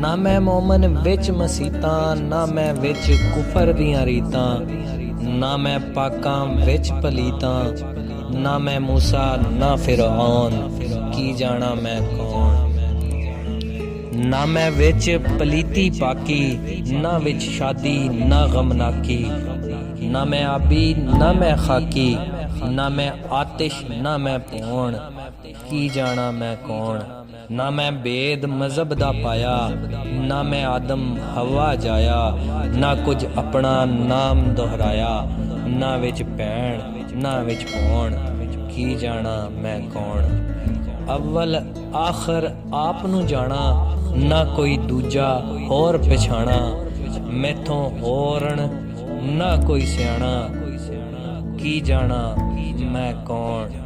ना मैं मोमन विच मसीतां, ना मैं विच कुफर दियां रीतां, ना मैं पाकां विच पलीतां, ना मैं मूसा ना फिरऔन, की जाना मैं कौन। ना मैं विच पलीती पाकी, ना विच शादी ना गमनाकी, ना मैं आबी ना मैं खाकी, ना मैं आतिश ना मैं भौण, की जाना मैं कौन। ना मैं बेद मजहब दा पाया, ना मैं आदम हवा जाया, ना कुछ अपना नाम दोहराया, ना विच भैण ना विच भौण, की जाना मैं कौन। अव्वल आखिर आप नू जाना, ना कोई दूजा होर पछाणा, मैथों होरन ना कोई सियाणा, की जाना मैं कौन।